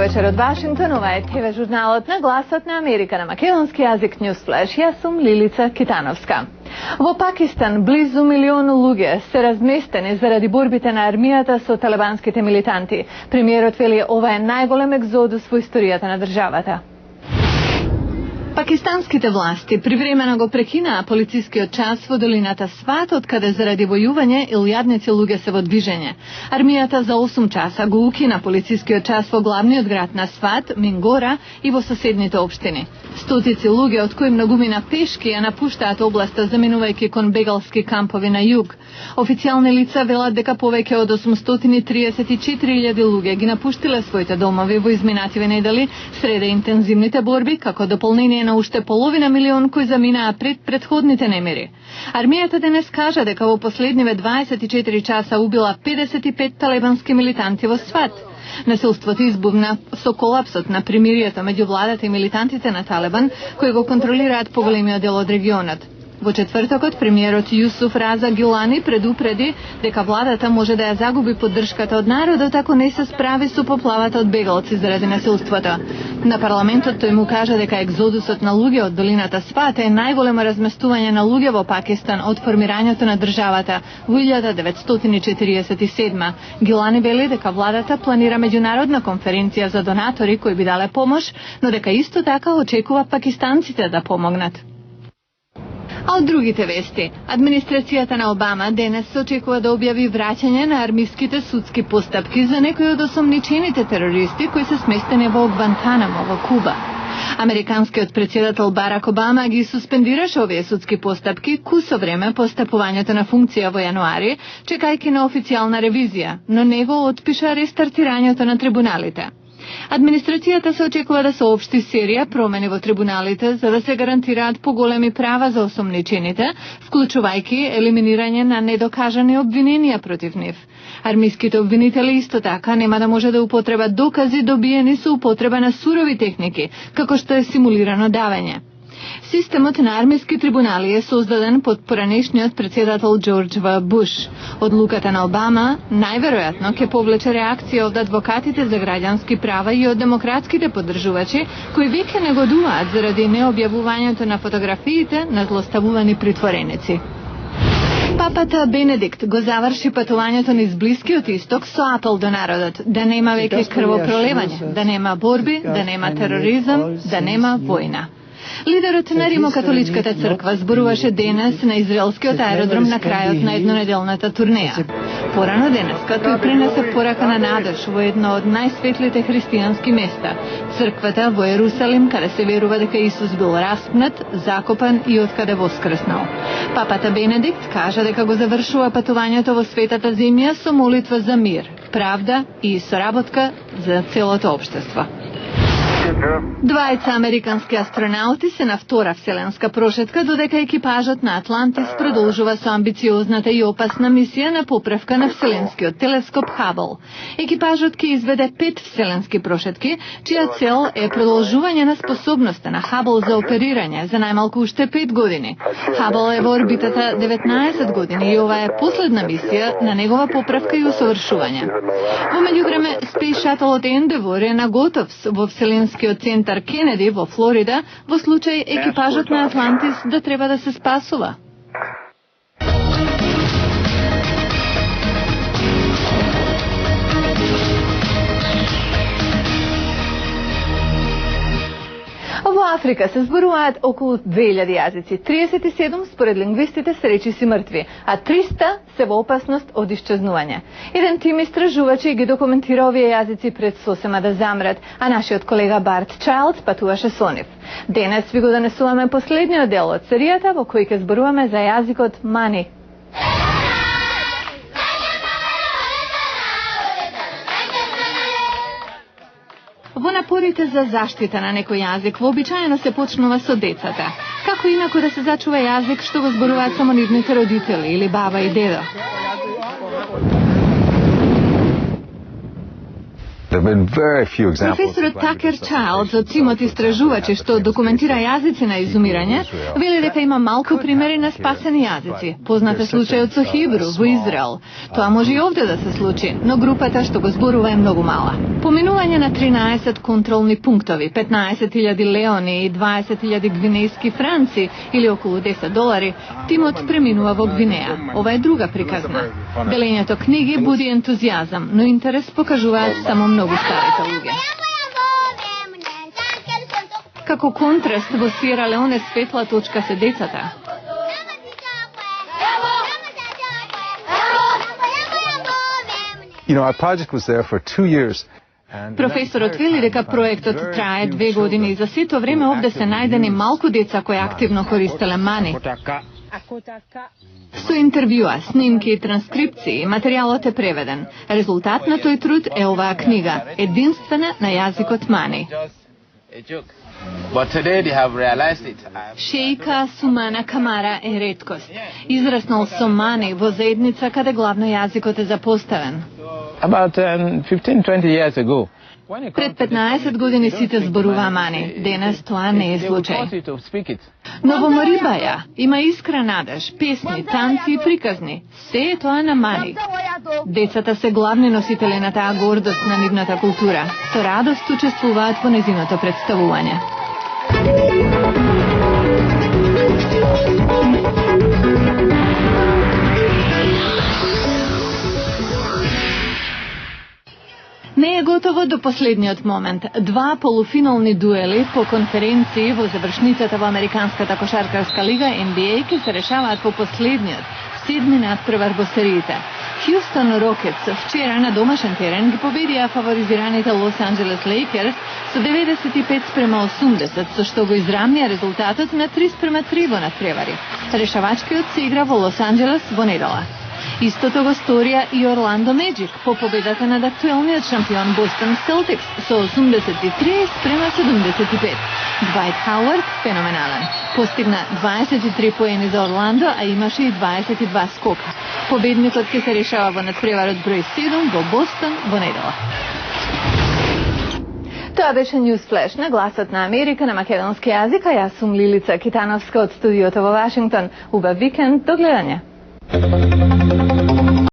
вечер од Вашингтон, ова е ТВ журналот на Гласот на Америка на македонски јазик Newsflash. Јас сум Лилица Китановска. Во Пакистан близу 1 милион луѓе се разместени заради борбите на армијата со талибанските милитанти. Премиерот вели ова е најголем екзодус во историјата на државата. Пакистанските власти привремено го прекинаа полицискиот час во долината Сват, од каде заради војување илјадници луѓе се во движење. Армијата за 8 часа го укина полицискиот час во главниот град на Сват, Мингора и во соседните општини. Стотици луѓе, од кои многумина пешки, ја напуштаат областа заминувајќи кон бегалски кампови на југ. Официјални лица велат дека повеќе од 834.000 луѓе ги напуштиле своите домови во изминативе недели среде интензивните борби, како дополнение на уште половина милион кои заминаа пред предходните немири. Армијата денес кажа дека во последниве 24 часа убила 55 талибански милитанти во Сват. Насилството избувна со колапсот на примирието меѓу владата и милитантите на Талибан, кои го контролираат поголемиот дел од регионот. Во четвртокот, премиерот Јусуф Раза Гилани предупреди дека владата може да ја загуби поддршката од народот ако не се справи со поплавата од бегалци заради насилството. На парламентот тој му кажа дека екзодусот на луѓе од долината Сват е најголемо разместување на луѓе во Пакистан од формирањето на државата во 1947. Гилани вели дека владата планира меѓународна конференција за донатори кои би дале помош, но дека исто така очекува пакистанците да помогнат. А од другите вести, администрацијата на Обама денес се очекува да објави враќање на армиските судски постапки за некои од осомничените терористи кои се сместени во Гвантанамо во Куба. Американскиот председател Барак Обама ги суспендираше овие судски постапки кусо време по стапувањето на функција во јануари, чекајќи на официјална ревизија, но не го отпиша рестартирањето на трибуналите. Администрацијата се очекува да соопшти серија промени во трибуналите за да се гарантираат поголеми права за осомничените, вклучувајќи елиминирање на недокажани обвиненија против нив. Армиските обвинители исто така нема да може да употребат докази добиени со употреба на сурови техники, како што е симулирано давење. Системот на армиски трибунали е создаден под поранешниот председател Џорџ В. Буш. Одлуката на Обама најверојатно ќе повлече реакција од адвокатите за граѓански права и од демократските поддржувачи, кои веќе негодуваат заради необјавувањето на фотографиите на злоставувани притвореници. Папата Бенедикт го заврши патувањето низ Блискиот исток со апел до народот да нема веќе крвопролевање, да нема борби, да нема тероризам, да нема војна. Лидерот на Римокатоличката црква зборуваше денес на израелскиот аеродром на крајот на еднонеделната турнеја. Порано денеска тој пренесе порака на надеж во едно од најсветлите христијански места, црквата во Ерусалим, каде се верува дека Исус бил распнат, закопан и откаде воскреснал. Папата Бенедикт кажа дека го завршува патувањето во светата земја со молитва за мир, правда и соработка за целото општество. Двајца американски астронаути се на втора вселенска прошетка, додека екипажот на Атлантис продолжува со амбициозната и опасна мисија на поправка на вселенскиот телескоп Хабл. Екипажот ќе изведе 5 вселенски прошетки, чија цел е продолжување на способноста на Хабл за оперирање за најмалку уште 5 години. Хабл е во орбитата 19 години и ова е последна мисија на негова поправка и усовршување. Во меѓувреме, Space Shuttle Endeavour е наготов во вселенскиот центар Кенеди во Флорида во случај екипажот на Атлантис да треба да се спасува. Во Африка се зборуваат околу 2000 јазици, 37 според лингвистите се речиси мртви, а 300 се во опасност од исчезнување. Еден тим истражувачи ги документира овие јазици пред сосема да замрат, а нашиот колега Барт Чайлдс патуваше со нив. Денес ви го донесуваме последниот дел од серијата во кој ќе зборуваме за јазикот Мани. Во напорите за заштита на некој јазик вообичаено се почнува со децата. Како инаку да се зачува јазик што го зборуваат само нивните родители или баба и дедо? Професорот Такер Чайлдс од тимот истражувачи што документира јазици на изумирање, вели дека има малку примери на спасени јазици. Познат е случајот со Хибру во Израел. Тоа може и овде да се случи, но групата што го зборува е многу мала. Поминување на 13 контролни пунктови, 15.000 леони и 20.000 гвинејски франци или околу $10, тимот преминува во Гвинеја. Ова е друга приказна. Делењето книги буди ентузијазам, но интерес покажуваат само многу старите луѓе. Како контраст во Сиера Леоне светла точка се децата. Our project was there for 2 years. Професорот вели дека проектот трае 2 години и за сето време овде се најдени малку деца кои активно користеле мани. Со интервјуа, снимки и транскрипции, материјалот е преведен. Резултат на тој труд е оваа книга, единствена на јазикот мани. Шејка Сумана Камара е реткост. Израснал со мани во заедница каде главно јазикот е запоставен. Пред 15 години сите зборуваа мани. Денес тоа не е случај. Но во Морибаја има искра надеж, песни, танци и приказни. Се е тоа на мани. Децата се главни носители на таа гордост на нивната култура. Со радост учествуваат во незиното представување. Не е готово до последниот момент. 2 полуфинални дуели по конференции во завршницата во Американската кошаркарска лига NBA ќе се решаваат по последниот, 7-ми натпревар во сериите. Хјустон Рокетс вчера на домашен терен ги победија фаворизираните Лос Анџелес Лейкерс со 95-80, со што го израмнија резултатот на 3-3 во натпревари. Решавачкиот се игра во Лос Анџелес во недела. Истото го сторија и Орландо Меджик по победата над актуелниот шампион Бостон Селтикс со 83-75. Двајт Хауард, феноменален. Постигна 23 поени за Орландо, а имаше и 22 скока. Победникот ќе се решава во надпреварот број 7 во Бостон во недела. Тоа беше News Flash на Гласот на Америка на македонски јазик, а јас сум Лилица Китановска од студиото во Вашингтон. Убав викенд, до гледање.